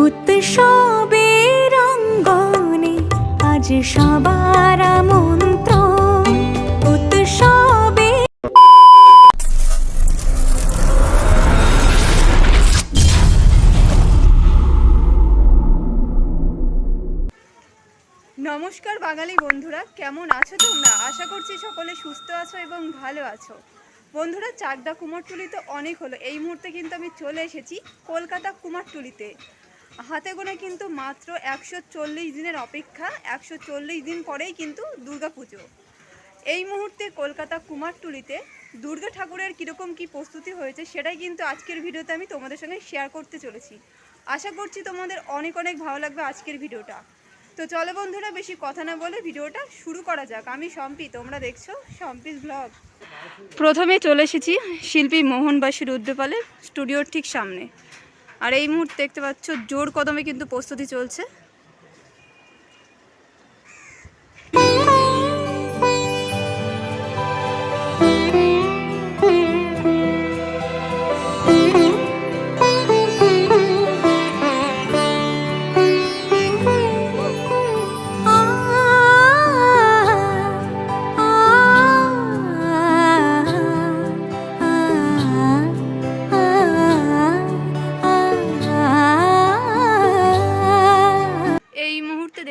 উৎসবের অঙ্গনে আজ সবার আমন্ত্রণ। উৎসবে নমস্কার বাঙালি বন্ধুরা, কেমন আছো তোমরা? আশা করছি সকলে সুস্থ আছো এবং ভালো আছো। বন্ধুরা, চাকদা কুমারটুলি তো অনেক হলো, এই মুহূর্তে কিন্তু আমি চলে এসেছি কলকাতা কুমারটুলিতে। হাতে গোনা কিন্তু মাত্র 140 দিনের অপেক্ষা, 140 দিন পরেই কিন্তু দুর্গাপুজো। এই মুহূর্তে কলকাতা কুমারটুলিতে দুর্গা ঠাকুরের কীরকম কী প্রস্তুতি হয়েছে সেটাই কিন্তু আজকের ভিডিওতে আমি তোমাদের সঙ্গে শেয়ার করতে চলেছি। আশা করছি তোমাদের অনেক অনেক ভালো লাগবে আজকের ভিডিওটা। তো চলো বন্ধুরা, বেশি কথা না বলে ভিডিওটা শুরু করা যাক। আমি শম্পি, তোমরা দেখছো শম্পিস ব্লগ। প্রথমে চলে এসেছি শিল্পী মোহনবাসী রুদ্রপালের স্টুডিওর ঠিক সামনে। আর এই মুহূর্তে দেখতে পাচ্ছ জোর কদমে কিন্তু প্রস্তুতি চলছে।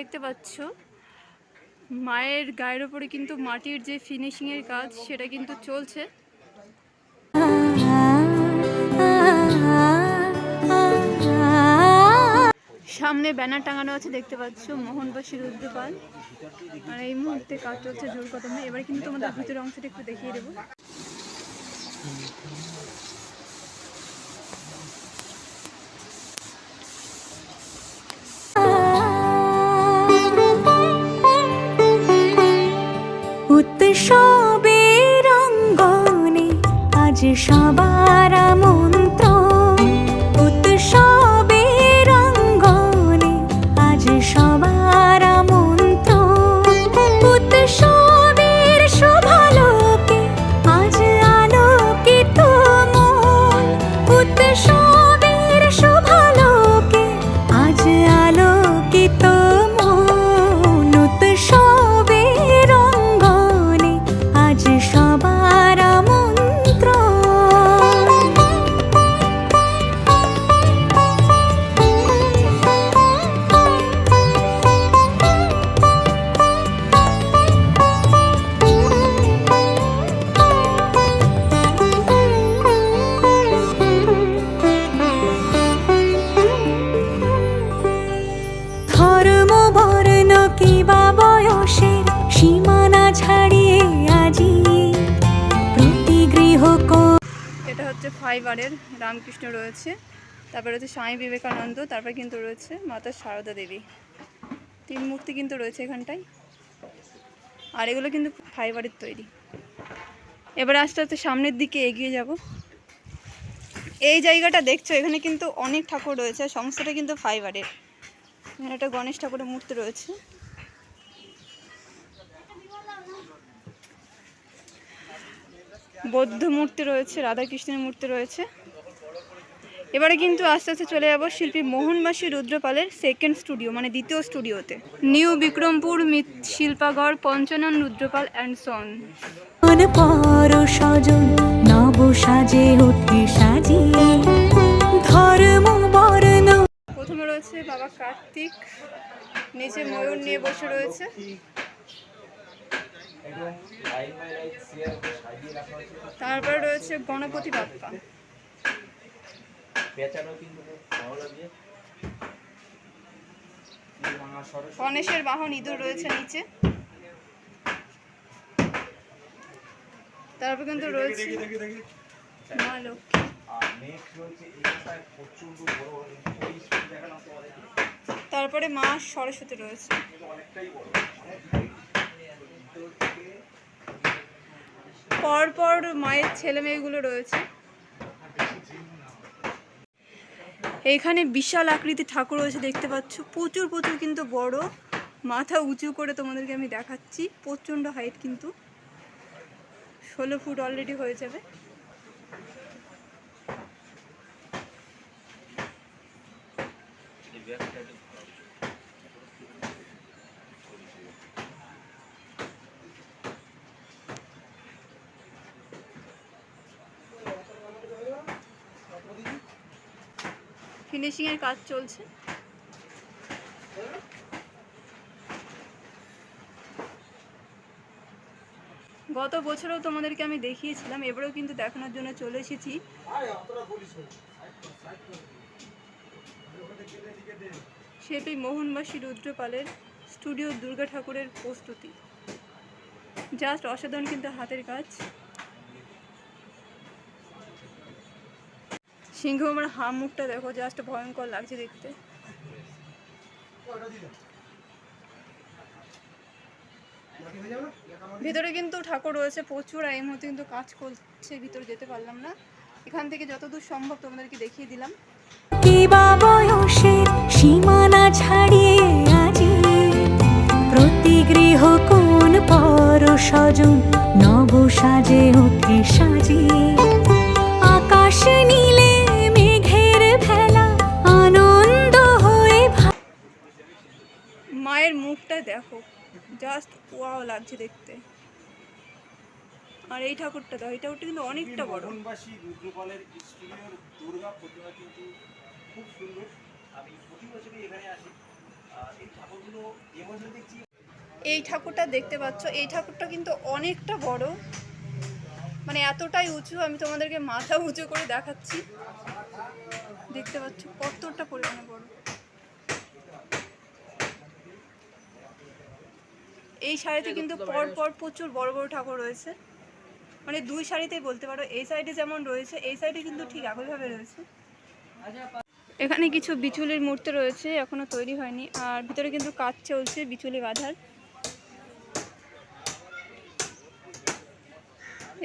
দেখতে পাচ্ছ মায়ের গায়ের ওপরে কিন্তু মাটির যে ফিনিশিংয়ের কাজ সেটা কিন্তু চলছে। সামনে ব্যানার টাঙানো আছে, দেখতে পাচ্ছ মোহনবাসী রুদ্রপাল। আর এই মুহূর্তে কাজ চলছে জোর কদমে। এবার কিন্তু তোমাদের ভিতরের অংশটা একটু দেখিয়ে দেবো। উৎসবের অঙ্গনে আজ সবার আমন্ত্রণ। উৎসবের অঙ্গনে আজ সবার আমন্ত্রণ। উৎসবের শোভালোকে আজ আলোকিত মন। উৎসবের শোভালোকে আজ আলোকিত মন। উৎসবের অঙ্গনে আজ সবার আমন্ত্রণ। ধর্ম বর্ণ কিবা বয়সের সীমানা ছাড়িয়ে আজি প্রতি গৃহ। এটা হচ্ছে ফাইবারের রামকৃষ্ণ রয়েছে, তারপরে হচ্ছে স্বামী বিবেকানন্দ, তারপরে কিন্তু রয়েছে মাতা সারদা দেবী। 3 মূর্তি কিন্তু রয়েছে এখানটায়। আর এগুলো কিন্তু ফাইবারের তৈরি। এবার আস্তে আস্তে সামনের দিকে এগিয়ে যাব। এই জায়গাটা দেখছো, এখানে কিন্তু অনেক ঠাকুর রয়েছে, সমস্তটা কিন্তু ফাইবারের। এখানে একটা গণেশ ঠাকুরের মূর্তি রয়েছে। বৌদ্ধ মূর্তি রয়েছে, রাধাকৃষ্ণের মূর্তি রয়েছে। এবারে কিন্তু আস্তে আস্তে চলে যাব শিল্পী মোহনবাসী রুদ্রপালের সেকেন্ড স্টুডিও, মানে দ্বিতীয় স্টুডিওতে। New Bikrampur Shilpagar, Panchanan Rudrapal and son. পর সজন নব সাজে ওঠে সাজিয়ে ধর্ম বর্ণ। প্রথমে রয়েছে বাবা কার্তিক, নিচে ময়ূর নিয়ে বসে রয়েছে। তারপরে রয়েছে গণপতি বাপ্পা। গণেশের বাহন ইঁদুর রয়েছে নিচে। তারপর কিন্তু রয়েছে মা লক্ষ্মী। তারপরে মা সরস্বতী রয়েছে। পরপর মায়ের ছেলে মেয়েগুলো রয়েছে। এখানে বিশাল আকৃতি ঠাকুর রয়েছে, দেখতে পাচ্ছ প্রচুর প্রচুর কিন্তু বড়। মাথা উঁচু করে তোমাদেরকে আমি দেখাচ্ছি, প্রচণ্ড হাইট, কিন্তু 16 ফুট অলরেডি হয়ে যাবে। ফিনিশিং এর কাজ চলছে। গত বছরও তোমাদেরকে আমি দেখিয়েছিলাম, এবারেও কিন্তু দেখানোর জন্য চলে এসেছি। শিল্পী মোহনবাসী রুদ্রপালের স্টুডিও দুর্গা ঠাকুরের প্রস্তুতি জাস্ট অসাধারণ কিন্তু হাতের কাজ। সিংহ আমার হাম মুখটা দেখো, জাস্ট ভয়ঙ্কর লাগছে দেখতে। ভিতরে কিন্তু ঠাকুর রয়েছে প্রচুর, আর এই মুহূর্তে কিন্তু কাজ করছে, ভিতরে যেতে পারলাম না। এখান থেকে যতদূর সম্ভব তোমাদেরকে দেখিয়ে দিলাম। কিবা বয়সের সীমানা ছাড়িয়ে আজি প্রতি গৃহ কোন পর স্বজন নব সাজে ওঠে সাজিয়ে আকাশ নীলে মেঘের ভেলা আনন্দ হয়ে মায়ের মুখটা দেখো, জাস্ট ওয়াও লাগছে দেখতে। আর এই ঠাকুরটা দেখো, এই ঠাকুরটা কিন্তু অনেকটা বড়। মোহনবাসী রুদ্রপালের স্টুডিওর দুর্গা প্রতিমা কিন্তু খুব সুন্দর। আমি প্রতি বছরই এখানে আসি। এই ঠাকুরগুলো এবছর দেখছি। এই ঠাকুরটা দেখতে পাচ্ছ, এই ঠাকুরটা কিন্তু অনেকটা বড়, মানে এতটাই উঁচু। আমি তোমাদেরকে মাথা উঁচু করে দেখাচ্ছি, দেখতে পাচ্ছ কতটা পরিমাণে বড়। এই সারিতে কিন্তু পর পর প্রচুর বড় বড় ঠাকুর রয়েছে, মানে দুই সারিতেই বলতে পারো। এই সাইডে যেমন রয়েছে, এই সাইডে কিন্তু ঠিক একইভাবে রয়েছে। এখানে কিছু বিচুলির মূর্তি রয়েছে, এখনো তৈরি হয়নি, আর ভিতরে কিন্তু কাজ চলছে বিচুলি বাঁধার।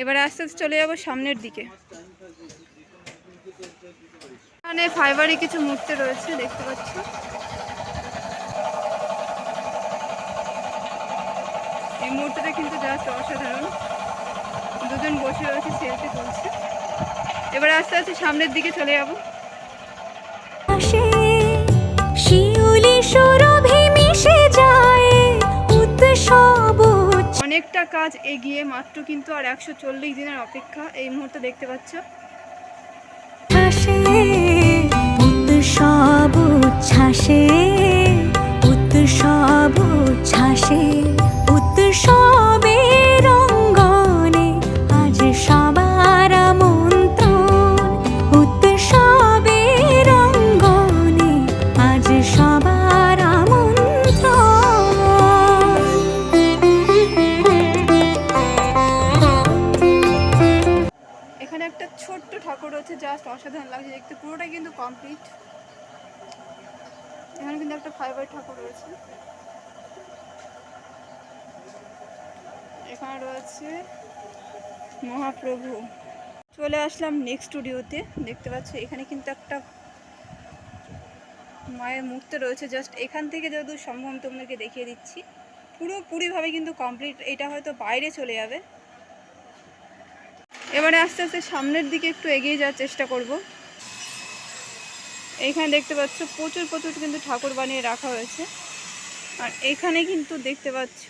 এবারে আস্তে আস্তে চলে যাবো সামনের দিকে। এখানে ফাইবারে কিছু মূর্তি রয়েছে, দেখতে পাচ্ছ। এই মূর্তিটা কিন্তু জাস্ট অসাধারণ। দুজন বসে রয়েছে, সেলফি তুলছে। এবারে আস্তে আস্তে সামনের দিকে চলে যাবো। শিউলি সুরভি মিশে যায় উৎসব অনেকটা কাজ এগিয়ে, মাত্র কিন্তু আর 140 দিনের অপেক্ষা। এই মুহূর্তে দেখতে পাচ্ছ উৎসব উচ্ছ্বাসে উৎসব উচ্ছ্বাসে উৎসবের অঙ্গনে আজ সবার আমন্ত্রণ। উৎসবের অঙ্গনে আজ সবার আমন্ত্রণ। এখানে একটা ছোট্ট ঠাকুর রয়েছে, জাস্ট অসাধারণ লাগছে দেখতে। পুরোটা কিন্তু কমপ্লিট। এখানে কিন্তু একটা ফাইবার ঠাকুর রয়েছে। এখানে রয়েছে মহাপ্রভু। চলে আসলাম নেক্সট স্টুডিওতে, দেখতে পাচ্ছ এখানে কিন্তু একটা মায়ের মূর্তি রয়েছে। জাস্ট এখান থেকে যতদূর সম্ভব তোমাদেরকে দেখিয়ে দিচ্ছি। পুরোপুরিভাবে কিন্তু কমপ্লিট। এটা হয়তো বাইরে চলে যাবে। এবারে আস্তে আস্তে সামনের দিকে একটু এগিয়ে যাওয়ার চেষ্টা করব। এইখানে দেখতে পাচ্ছ প্রচুর প্রচুর কিন্তু ঠাকুর বানিয়ে রাখা হয়েছে। আর এখানে কিন্তু দেখতে পাচ্ছ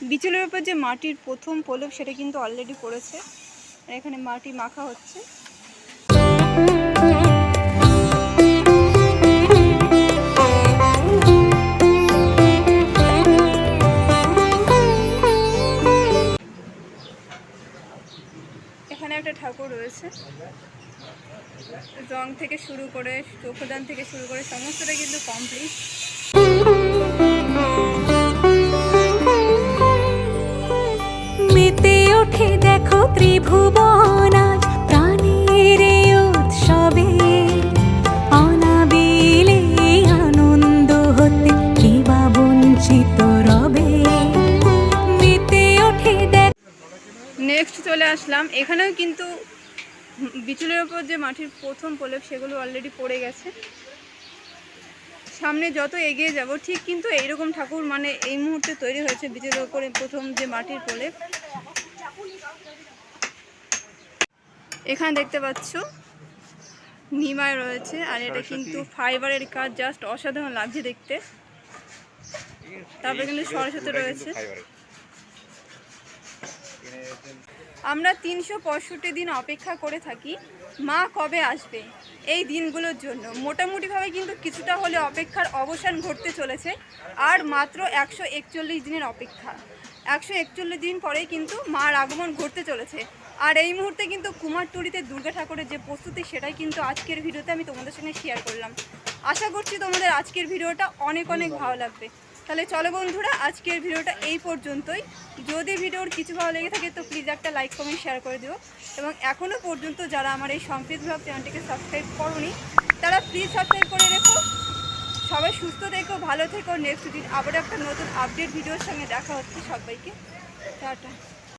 বিচলের উপর যে মাটির প্রথম প্রলেপ, সেটা কিন্তু অলরেডি পড়েছে। আর এখানে মাটি মাখা হচ্ছে। এখানে একটা ঠাকুর রয়েছে, রং থেকে শুরু করে চক্ষুদান থেকে শুরু করে সমস্তটা কিন্তু কমপ্লিট। মেতে ওঠে দেখো ত্রিভুবন আজ প্রাণের উৎসবে অনাবিলে আনন্দ হতে কিবা বঞ্চিত রবে। মেতে ওঠে দেখ। নেক্সট চলে আসলাম, এখানেও কিন্তু বিচুলের ওপর যে মাটির প্রথম প্রলেপ, সেগুলো অলরেডি পড়ে গেছে। সামনে যত এগিয়ে যাব ঠিক কিন্তু এইরকম ঠাকুর মানে এই মুহূর্তে তৈরি হয়েছে বিচুলের ওপরে প্রথম যে মাটির প্রলেপ। এখানে দেখতে পাচ্ছ নিমায় রয়েছে, আর এটা কিন্তু ফাইবারের কাজ, জাস্ট অসাধারণ লাগছে দেখতে। তারপরে কিন্তু সরস্বতী রয়েছে। আমরা 365 দিন অপেক্ষা করে থাকি মা কবে আসবে এই দিনগুলোর জন্য। মোটামুটিভাবে কিন্তু কিছুটা হলে অপেক্ষার অবসান ঘটতে চলেছে। আর মাত্র 141 দিনের অপেক্ষা। 141 দিন পরেই কিন্তু মার আগমন ঘটতে চলেছে। আর এই মুহূর্তে কিন্তু কুমারটুলিতে দুর্গা ঠাকুরের যে প্রস্তুতি, সেটাই কিন্তু আজকের ভিডিওতে আমি তোমাদের সঙ্গে শেয়ার করলাম। আশা করছি তোমাদের আজকের ভিডিওটা অনেক অনেক ভালো লাগবে। তাহলে চলো বন্ধুরা, আজকের ভিডিওটা এই পর্যন্তই। যদি ভিডিওর কিছু ভালো লেগে থাকে তো প্লিজ একটা লাইক কমেন্ট শেয়ার করে দিও। এবং এখনও পর্যন্ত যারা আমার এই সংকেত ব্লগ চ্যানেলটিকে সাবস্ক্রাইব করোনি তারা প্লিজ সাবস্ক্রাইব করে রেখো। সবাই সুস্থ থেকো, ভালো থেকো। নেক্সট দিন আবার একটা নতুন আপডেট ভিডিওর সঙ্গে দেখা হচ্ছে। সবাইকে টাটা।